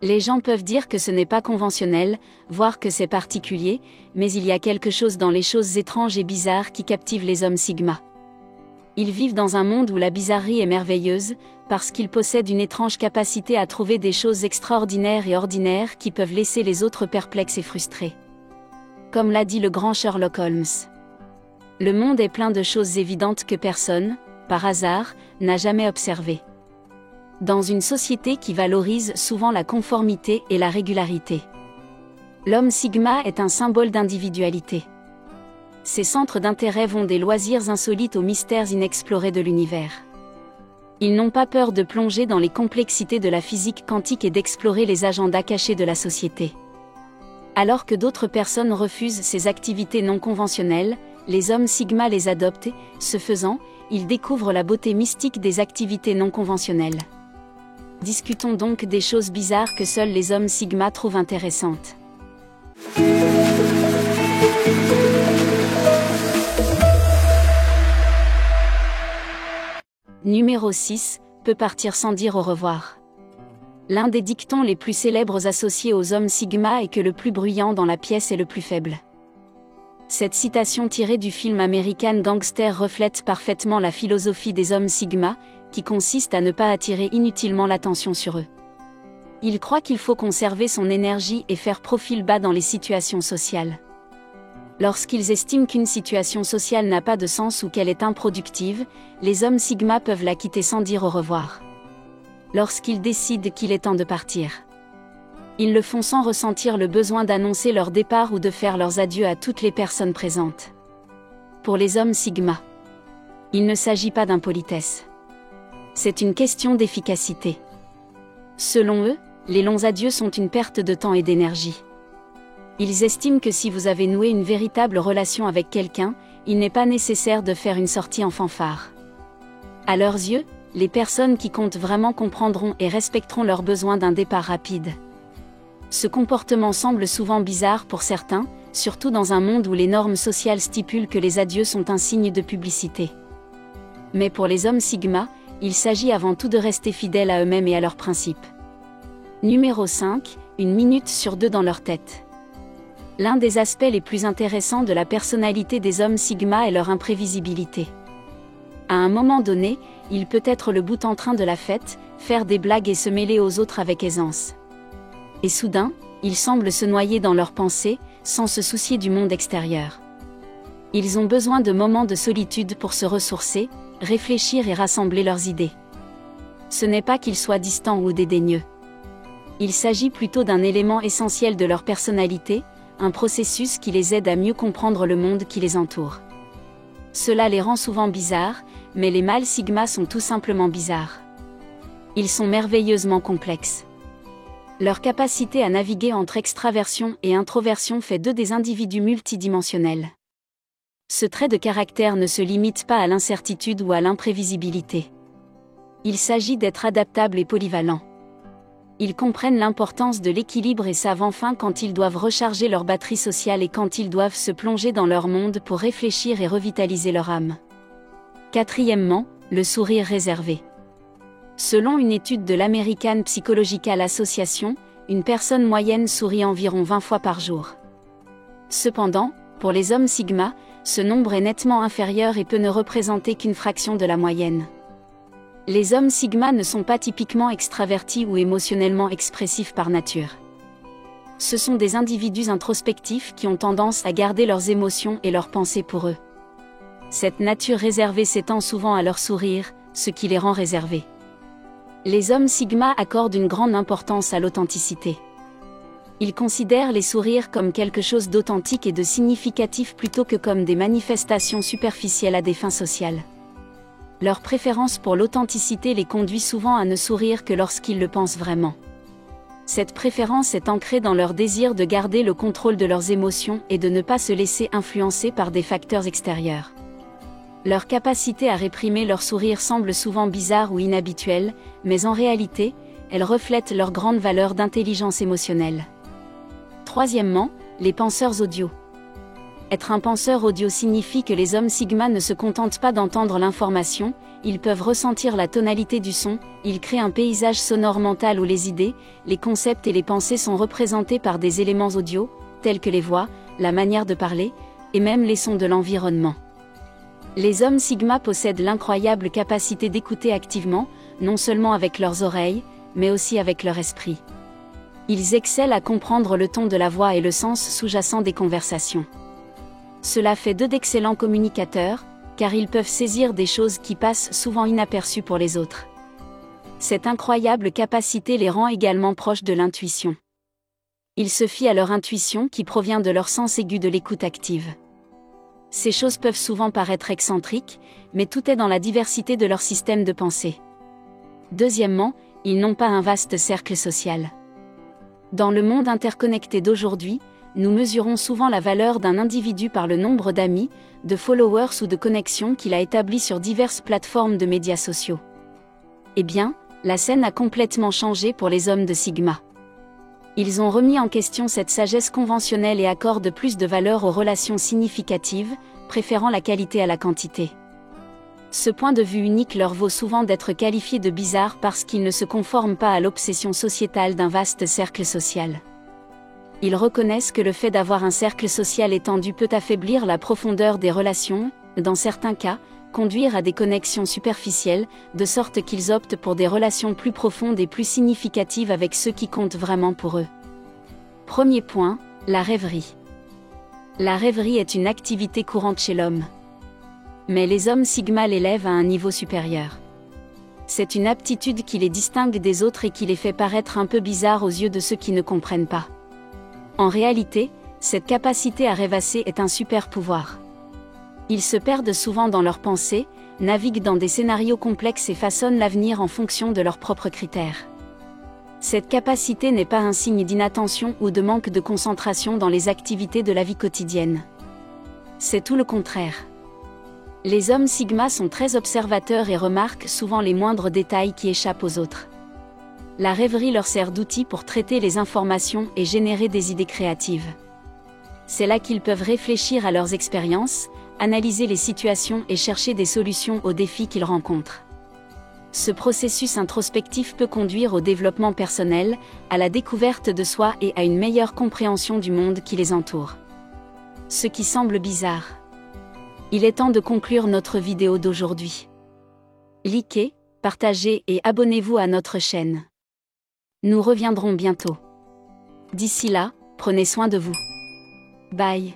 Les gens peuvent dire que ce n'est pas conventionnel, voire que c'est particulier, mais il y a quelque chose dans les choses étranges et bizarres qui captivent les hommes Sigma. Ils vivent dans un monde où la bizarrerie est merveilleuse, parce qu'ils possèdent une étrange capacité à trouver des choses extraordinaires et ordinaires qui peuvent laisser les autres perplexes et frustrés. Comme l'a dit le grand Sherlock Holmes. Le monde est plein de choses évidentes que personne, par hasard, n'a jamais observées. Dans une société qui valorise souvent la conformité et la régularité. L'homme Sigma est un symbole d'individualité. Ses centres d'intérêt vont des loisirs insolites aux mystères inexplorés de l'univers. Ils n'ont pas peur de plonger dans les complexités de la physique quantique et d'explorer les agendas cachés de la société. Alors que d'autres personnes refusent ces activités non conventionnelles, les hommes Sigma les adoptent et, ce faisant, ils découvrent la beauté mystique des activités non conventionnelles. Discutons donc des choses bizarres que seuls les hommes Sigma trouvent intéressantes. Numéro 6, peut partir sans dire au revoir. L'un des dictons les plus célèbres associés aux hommes Sigma est que le plus bruyant dans la pièce est le plus faible. Cette citation tirée du film American Gangster reflète parfaitement la philosophie des hommes Sigma, qui consiste à ne pas attirer inutilement l'attention sur eux. Ils croient qu'il faut conserver son énergie et faire profil bas dans les situations sociales. Lorsqu'ils estiment qu'une situation sociale n'a pas de sens ou qu'elle est improductive, les hommes Sigma peuvent la quitter sans dire au revoir. Lorsqu'ils décident qu'il est temps de partir, ils le font sans ressentir le besoin d'annoncer leur départ ou de faire leurs adieux à toutes les personnes présentes. Pour les hommes Sigma, il ne s'agit pas d'impolitesse. C'est une question d'efficacité. Selon eux, les longs adieux sont une perte de temps et d'énergie. Ils estiment que si vous avez noué une véritable relation avec quelqu'un, il n'est pas nécessaire de faire une sortie en fanfare. À leurs yeux, les personnes qui comptent vraiment comprendront et respecteront leurs besoins d'un départ rapide. Ce comportement semble souvent bizarre pour certains, surtout dans un monde où les normes sociales stipulent que les adieux sont un signe de publicité. Mais pour les hommes Sigma, il s'agit avant tout de rester fidèles à eux-mêmes et à leurs principes. Numéro 5, une minute sur deux dans leur tête. L'un des aspects les plus intéressants de la personnalité des hommes Sigma est leur imprévisibilité. À un moment donné, il peut être le bout en train de la fête, faire des blagues et se mêler aux autres avec aisance. Et soudain, ils semblent se noyer dans leurs pensées, sans se soucier du monde extérieur. Ils ont besoin de moments de solitude pour se ressourcer, réfléchir et rassembler leurs idées. Ce n'est pas qu'ils soient distants ou dédaigneux. Il s'agit plutôt d'un élément essentiel de leur personnalité, un processus qui les aide à mieux comprendre le monde qui les entoure. Cela les rend souvent bizarres, mais les mâles Sigma sont tout simplement bizarres. Ils sont merveilleusement complexes. Leur capacité à naviguer entre extraversion et introversion fait d'eux des individus multidimensionnels. Ce trait de caractère ne se limite pas à l'incertitude ou à l'imprévisibilité. Il s'agit d'être adaptable et polyvalent. Ils comprennent l'importance de l'équilibre et savent enfin quand ils doivent recharger leur batterie sociale et quand ils doivent se plonger dans leur monde pour réfléchir et revitaliser leur âme. Quatrièmement, le sourire réservé. Selon une étude de l'American Psychological Association, une personne moyenne sourit environ 20 fois par jour. Cependant, pour les hommes Sigma, ce nombre est nettement inférieur et peut ne représenter qu'une fraction de la moyenne. Les hommes Sigma ne sont pas typiquement extravertis ou émotionnellement expressifs par nature. Ce sont des individus introspectifs qui ont tendance à garder leurs émotions et leurs pensées pour eux. Cette nature réservée s'étend souvent à leur sourire, ce qui les rend réservés. Les hommes Sigma accordent une grande importance à l'authenticité. Ils considèrent les sourires comme quelque chose d'authentique et de significatif plutôt que comme des manifestations superficielles à des fins sociales. Leur préférence pour l'authenticité les conduit souvent à ne sourire que lorsqu'ils le pensent vraiment. Cette préférence est ancrée dans leur désir de garder le contrôle de leurs émotions et de ne pas se laisser influencer par des facteurs extérieurs. Leur capacité à réprimer leur sourire semble souvent bizarre ou inhabituelle, mais en réalité, elle reflète leur grande valeur d'intelligence émotionnelle. Troisièmement, les penseurs audio. Être un penseur audio signifie que les hommes Sigma ne se contentent pas d'entendre l'information, ils peuvent ressentir la tonalité du son, ils créent un paysage sonore mental où les idées, les concepts et les pensées sont représentés par des éléments audio, tels que les voix, la manière de parler, et même les sons de l'environnement. Les hommes Sigma possèdent l'incroyable capacité d'écouter activement, non seulement avec leurs oreilles, mais aussi avec leur esprit. Ils excellent à comprendre le ton de la voix et le sens sous-jacent des conversations. Cela fait d'eux d'excellents communicateurs, car ils peuvent saisir des choses qui passent souvent inaperçues pour les autres. Cette incroyable capacité les rend également proches de l'intuition. Ils se fient à leur intuition qui provient de leur sens aigu de l'écoute active. Ces choses peuvent souvent paraître excentriques, mais tout est dans la diversité de leur système de pensée. Deuxièmement, ils n'ont pas un vaste cercle social. Dans le monde interconnecté d'aujourd'hui, nous mesurons souvent la valeur d'un individu par le nombre d'amis, de followers ou de connexions qu'il a établis sur diverses plateformes de médias sociaux. Eh bien, la scène a complètement changé pour les hommes de Sigma. Ils ont remis en question cette sagesse conventionnelle et accordent plus de valeur aux relations significatives, préférant la qualité à la quantité. Ce point de vue unique leur vaut souvent d'être qualifiés de bizarres parce qu'ils ne se conforment pas à l'obsession sociétale d'un vaste cercle social. Ils reconnaissent que le fait d'avoir un cercle social étendu peut affaiblir la profondeur des relations, dans certains cas, conduire à des connexions superficielles, de sorte qu'ils optent pour des relations plus profondes et plus significatives avec ceux qui comptent vraiment pour eux. Premier point, la rêverie. La rêverie est une activité courante chez l'homme. Mais les hommes Sigma l'élèvent à un niveau supérieur. C'est une aptitude qui les distingue des autres et qui les fait paraître un peu bizarres aux yeux de ceux qui ne comprennent pas. En réalité, cette capacité à rêvasser est un super pouvoir. Ils se perdent souvent dans leurs pensées, naviguent dans des scénarios complexes et façonnent l'avenir en fonction de leurs propres critères. Cette capacité n'est pas un signe d'inattention ou de manque de concentration dans les activités de la vie quotidienne. C'est tout le contraire. Les hommes Sigma sont très observateurs et remarquent souvent les moindres détails qui échappent aux autres. La rêverie leur sert d'outil pour traiter les informations et générer des idées créatives. C'est là qu'ils peuvent réfléchir à leurs expériences, analyser les situations et chercher des solutions aux défis qu'ils rencontrent. Ce processus introspectif peut conduire au développement personnel, à la découverte de soi et à une meilleure compréhension du monde qui les entoure. Ce qui semble bizarre. Il est temps de conclure notre vidéo d'aujourd'hui. Likez, partagez et abonnez-vous à notre chaîne. Nous reviendrons bientôt. D'ici là, prenez soin de vous. Bye.